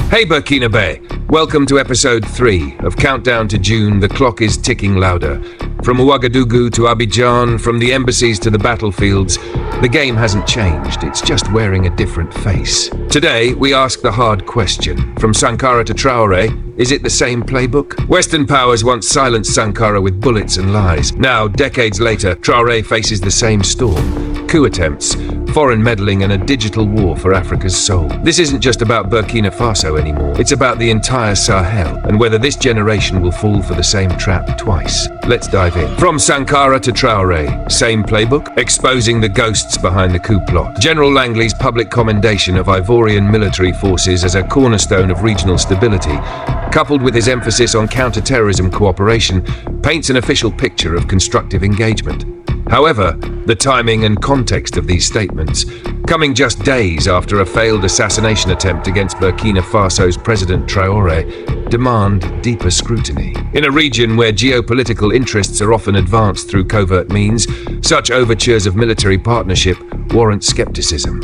Hey Burkina Faso, welcome to episode 3 of Countdown to June. The clock is ticking louder. From Ouagadougou to Abidjan, from the embassies to the battlefields, the game hasn't changed, it's just wearing a different face. Today, we ask the hard question. From Sankara to Traore, is it the same playbook? Western powers once silenced Sankara with bullets and lies. Now, decades later, Traore faces the same storm. Coup attempts, foreign meddling and a digital war for Africa's soul. This isn't just about Burkina Faso anymore. It's about the entire Sahel and whether this generation will fall for the same trap twice. Let's dive in. From Sankara to Traore, same playbook, exposing the ghosts behind the coup plot. General Langley's public commendation of Ivorian military forces as a cornerstone of regional stability, coupled with his emphasis on counterterrorism cooperation, paints an official picture of constructive engagement. However, the timing and context of these statements, coming just days after a failed assassination attempt against Burkina Faso's President Traoré, demand deeper scrutiny. In a region where geopolitical interests are often advanced through covert means, such overtures of military partnership warrant skepticism.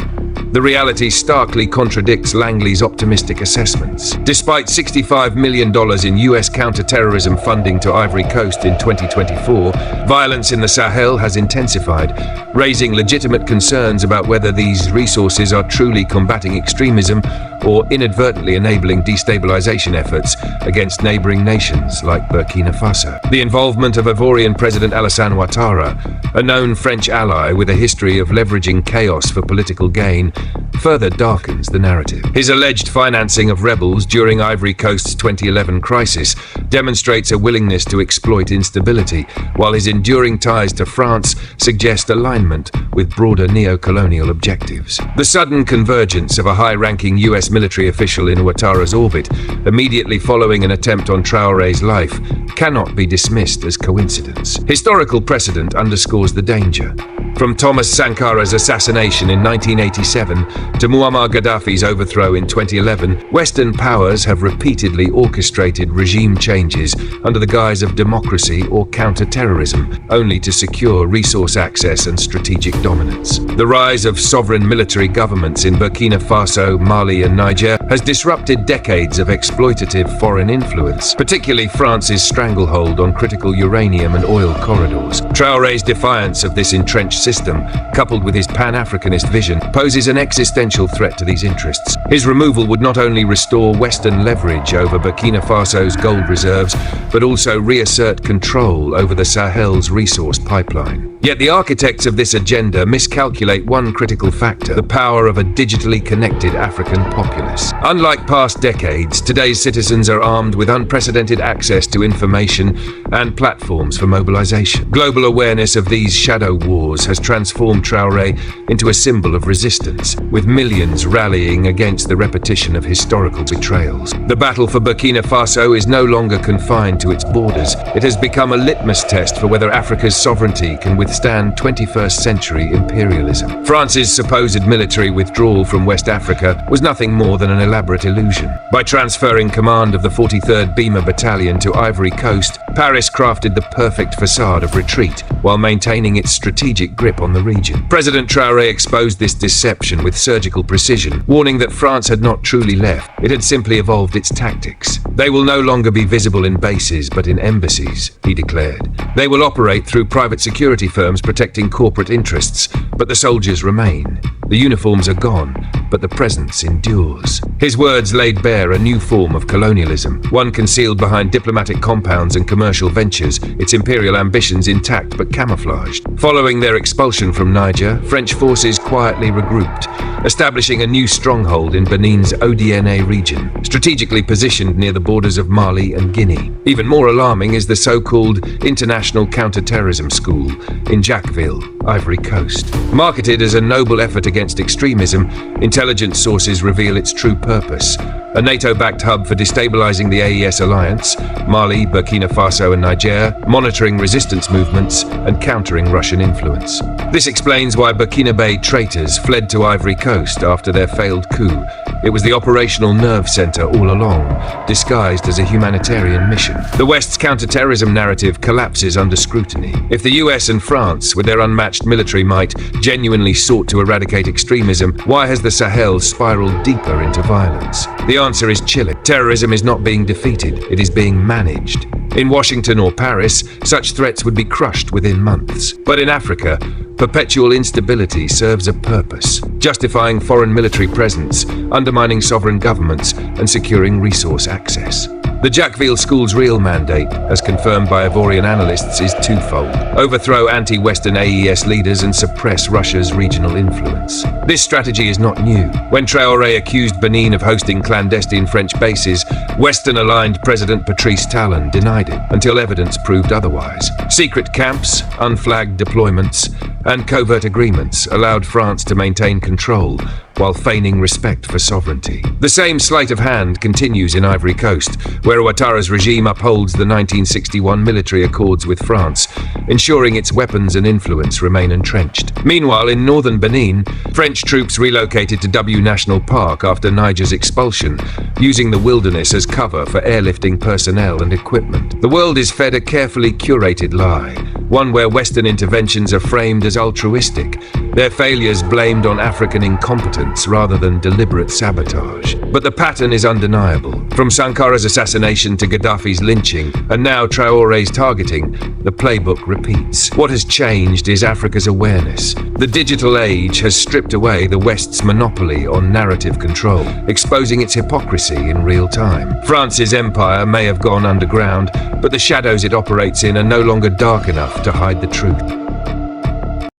The reality starkly contradicts Langley's optimistic assessments. Despite $65 million in US counterterrorism funding to Ivory Coast in 2024, violence in the Sahel has intensified, raising legitimate concerns about whether these resources are truly combating extremism or inadvertently enabling destabilization efforts against neighboring nations like Burkina Faso. The involvement of Ivorian President Alassane Ouattara, a known French ally with a history of leveraging chaos for political gain, further darkens the narrative. His alleged financing of rebels during Ivory Coast's 2011 crisis demonstrates a willingness to exploit instability, while his enduring ties to France suggest alignment with broader neo-colonial objectives. The sudden convergence of a high-ranking US military official in Ouattara's orbit, immediately following an attempt on Traoré's life, cannot be dismissed as coincidence. Historical precedent underscores the danger. From Thomas Sankara's assassination in 1987 to Muammar Gaddafi's overthrow in 2011, Western powers have repeatedly orchestrated regime changes under the guise of democracy or counter-terrorism, only to secure resource access and strategic dominance. The rise of sovereign military governments in Burkina Faso, Mali and Niger has disrupted decades of exploitative foreign influence, particularly France's stranglehold on critical uranium and oil corridors. Traoré's defiance of this entrenched system, coupled with his Pan-Africanist vision, poses an existential threat to these interests. His removal would not only restore Western leverage over Burkina Faso's gold reserves, but also reassert control over the Sahel's resource pipeline. Yet the architects of this agenda miscalculate one critical factor: the power of a digitally connected African populace. Unlike past decades, today's citizens are armed with unprecedented access to information and platforms for mobilization. Global awareness of these shadow wars has transformed Traoré into a symbol of resistance, with millions rallying against the repetition of historical betrayals. The battle for Burkina Faso is no longer confined to its borders. It has become a litmus test for whether Africa's sovereignty can withstand 21st century imperialism. France's supposed military withdrawal from West Africa was nothing more than an elaborate illusion. By transferring command of the 43rd Bima Battalion to Ivory Coast, Paris crafted the perfect facade of retreat while maintaining its strategic grip on the region. President Traoré exposed this deception with surgical precision, warning that France had not truly left. It had simply evolved its tactics. They will no longer be visible in bases, but in embassies, he declared. They will operate through private security firms protecting corporate interests, but the soldiers remain. The uniforms are gone, but the presence endures. His words laid bare a new form of colonialism, one concealed behind diplomatic compounds and commercial ventures, its imperial ambitions intact but camouflaged. Following their expulsion from Niger, French forces quietly regrouped, establishing a new stronghold in Benin's ODNA region, strategically positioned near the borders of Mali and Guinea. Even more alarming is the so-called International Counterterrorism School in Jacquesville, Ivory Coast. Marketed as a noble effort against extremism, intelligence sources reveal its true purpose: a NATO-backed hub for destabilizing the AES alliance, Mali, Burkina Faso and Niger, monitoring resistance movements and countering Russian influence. This explains why Burkina Faso traitors fled to Ivory Coast, Coast after their failed coup. It was the operational nerve center all along, disguised as a humanitarian mission. The West's counterterrorism narrative collapses under scrutiny. If the US and France, with their unmatched military might, genuinely sought to eradicate extremism, why has the Sahel spiraled deeper into violence? The answer is chilling. Terrorism is not being defeated, it is being managed. In Washington or Paris, such threats would be crushed within months. But in Africa, perpetual instability serves a purpose, justifying foreign military presence, undermining sovereign governments, and securing resource access. The Jacqueville School's real mandate, as confirmed by Ivorian analysts, is twofold: overthrow anti-Western AES leaders and suppress Russia's regional influence. This strategy is not new. When Traore accused Benin of hosting clandestine French bases, Western-aligned President Patrice Talon denied it, until evidence proved otherwise. Secret camps, unflagged deployments, and covert agreements allowed France to maintain control while feigning respect for sovereignty. The same sleight of hand continues in Ivory Coast, where Ouattara's regime upholds the 1961 military accords with France, ensuring its weapons and influence remain entrenched. Meanwhile, in northern Benin, French troops relocated to W National Park after Niger's expulsion, using the wilderness as cover for airlifting personnel and equipment. The world is fed a carefully curated lie, one where Western interventions are framed as altruistic, their failures blamed on African incompetence rather than deliberate sabotage. But the pattern is undeniable. From Sankara's assassination to Gaddafi's lynching, and now Traore's targeting, the playbook repeats. What has changed is Africa's awareness. The digital age has stripped away the West's monopoly on narrative control, exposing its hypocrisy in real time. France's empire may have gone underground, but the shadows it operates in are no longer dark enough to hide the truth.